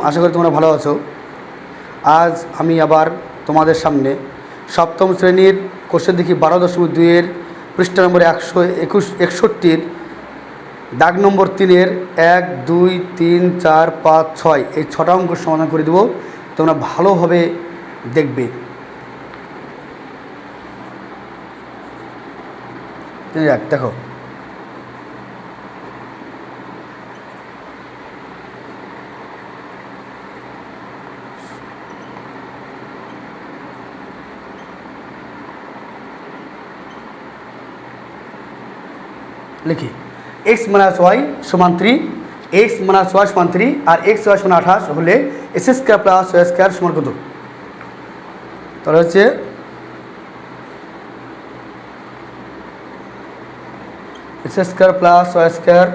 আশা করি তোমরা ভালো আছো। আজ আমি আবার তোমাদের সামনে সপ্তম শ্রেণীর কোশ্চেন দেখি 12.2-এর পৃষ্ঠা নম্বর 161 দাগ নম্বর 3-এর 1, 2, 3, 4, 5, 6 এই 6টা অঙ্ক সমাধান করে দেব। তোমরা ভালোভাবে দেখবে। দেখো লিখি x মাইনাস ওয়াই সমান 3, x মাইনাস ওয়াই সমান 3 আর x ওয়াই সমান 28 হলে X square plus Y square সমান কত? তাহলে হচ্ছে X square plus Y square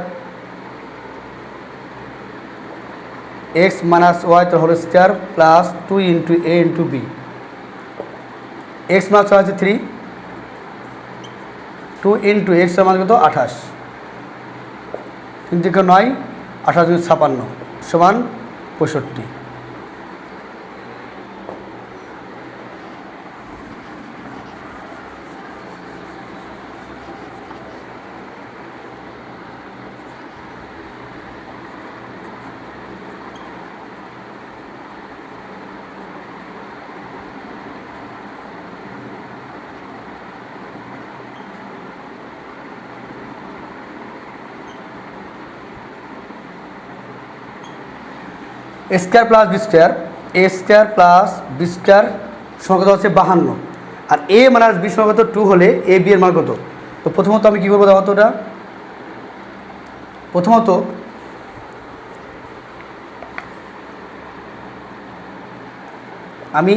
X minus Y তার whole square plus 2 into A into B. X minus Y হচ্ছে 3, 2 ইন্টু এক্স সমান কত? 28, 3 থেকে 9, 28 56 সমান 65। এ স্কোয়ার প্লাস বি স্কোয়ার, এ স্কোয়ার প্লাস বি স্কোয়ার সমান কত হচ্ছে 52 আর এ মাইনাস বি সমান কত 2 হলে এ বি এর মান কত? তো প্রথমত আমি কী করবো দেখো তো, ওটা প্রথমত আমি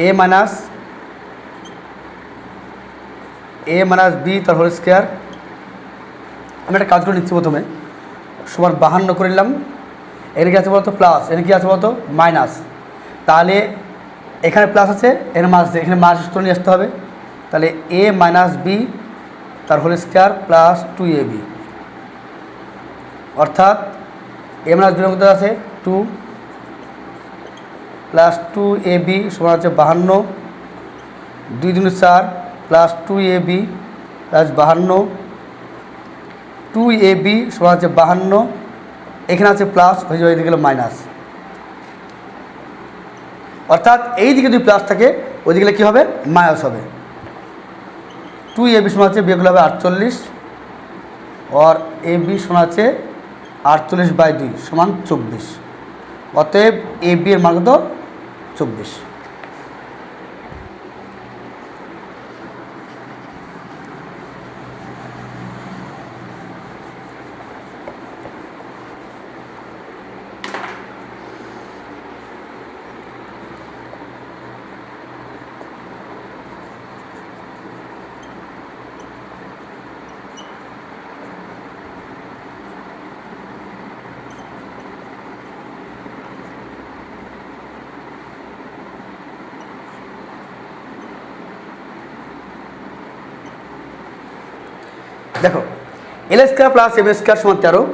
এ মাইনাস বি তার হোল স্কোয়ার আমি একটা কাজ করে নিচ্ছি। প্রথমে সমান 52 করে নিলাম। এখানে কী আছে বলতো? প্লাস। এখানে কী আছে বলতো? মাইনাস। তাহলে এখানে প্লাস আছে, এখানে মাইনাস আছে, এখানে মাইনাস তো নিয়ে আসতে হবে। তাহলে এ মাইনাস বি তার হোল স্কোয়ার প্লাস 2ab, অর্থাৎ এ মাইনাস বি মধ্যে আছে 2 প্লাস 2ab সমান হচ্ছে 52, 2 2 4 প্লাস 2ab প্লাস 52, 2ab সমান হচ্ছে 52, এখানে আছে প্লাস, হয়ে যাবে এদিকে গেলো মাইনাস। অর্থাৎ এই দিকে যদি প্লাস থাকে ওই দিকে কী হবে? মাইনাস হবে। 2ab সমান হচ্ছে বিয়োগ হবে 48 আর ab সমান হচ্ছে 48/2 সমান 24। অতএব ab এর মান কত? 24। দেখো এল স্কোয়ার প্লাস এম স্কোয়ার সমান 13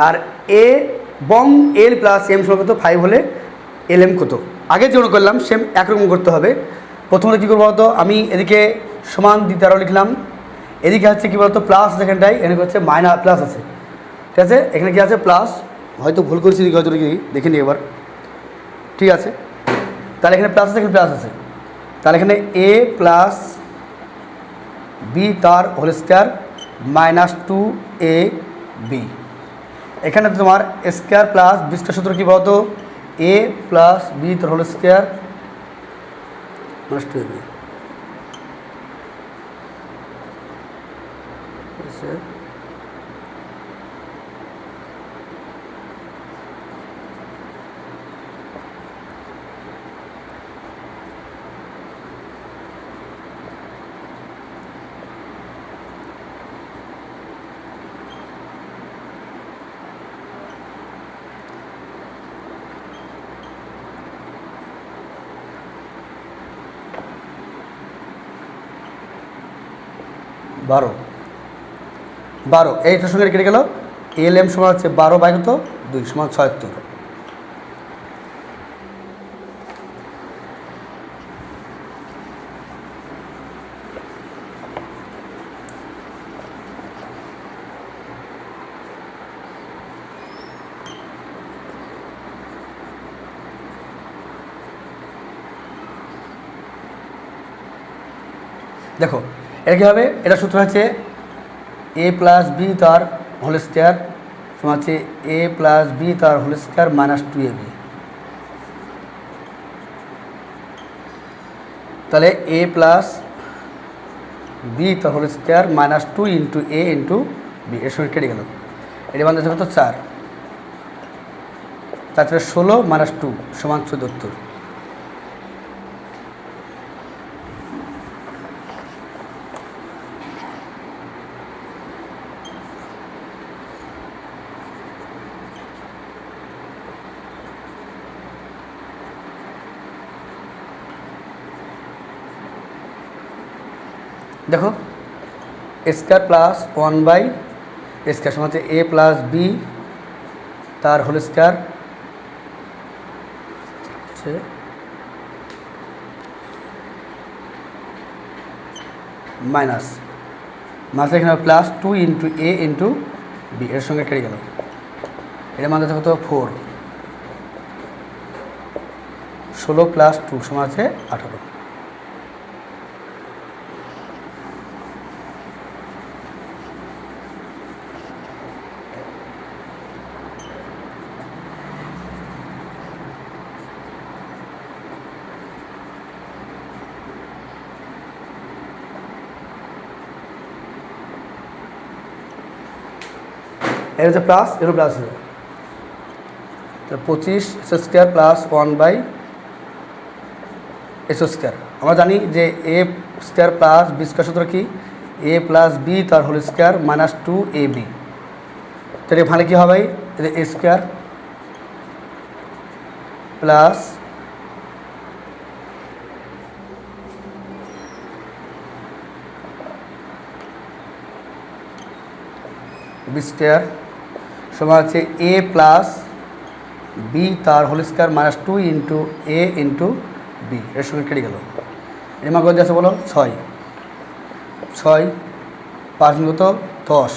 আর এ বং এল প্লাস এম সমান কত? 5 হলে এল এম কত? আগে যেমন করলাম সেম একরকম করতে হবে। প্রথমত কী করবো বলতো? আমি এদিকে সমান 13 লিখলাম, এদিকে হচ্ছে কী বলতো? প্লাস। এখানটায় এখানে হচ্ছে মাইনাস প্লাস আছে, ঠিক আছে? এখানে কী আছে? প্লাস। হয়তো ভুল করেছি, হয়তো দেখে নিই এবার, ঠিক আছে? তাহলে এখানে প্লাস আছে, এখানে প্লাস আছে। তাহলে এখানে এ প্লাস বি তার হোল স্কোয়ার মাইনাস 2ab। এখানে তোমার স্কোয়ার প্লাস বিস্কার সূত্র কী বলতো? এ প্লাস বি তার হোল স্কোয়ার মাইনাস 2ab। বারো এইটার সঙ্গে কেটে গেল। এল এম সমান হচ্ছে 12 বাই কত? 2 সমান 76। দেখো এটা কী হবে, এটা সূত্র হচ্ছে a প্লাস বি তার হোল স্কোয়ার সমান হচ্ছে a প্লাস বি তার হোল স্কোয়ার মাইনাস 2ab। তাহলে a প্লাস বি তার whole square minus 2 into a into b, এর সঙ্গে কেটে গেল। এটা বান্ধব কত 4, 4 16 মাইনাস 2 সমান 74। দেখো স্কোয়ার প্লাস 1 বাই স্কোয়ার সমান হচ্ছে a প্লাস বি তার হোল স্কোয়ার হচ্ছে মাইনাস এখানে plus 2 into a into b, এর সঙ্গে কেটে গেল। এটা মানে কত 4, 16 প্লাস 2 সমান আছে 18। এর হচ্ছে প্লাস, এরও প্লাস হবে। তো 25 s square plus 1 by s square. আমরা জানি যে a square plus b square সূত্র কি, a প্লাস বি তার হোল স্কোয়ার মাইনাস 2ab। তাহলে এখানে কী হবে, a square plus b square সমান হচ্ছে a প্লাস বি তার whole square minus 2 into a into b, এর সঙ্গে কেটে গেল। এর মান কত আছে বলো, 6, 6 5 কত 10,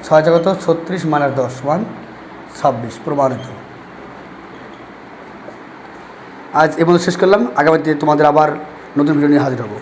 6 কত 36 মাইনাস 10 সমান 26, প্রমাণিত। আজ এ পর্যন্ত শেষ করলাম। আগামীতে তোমাদের আবার নতুন ভিডিও নিয়ে হাজির হব।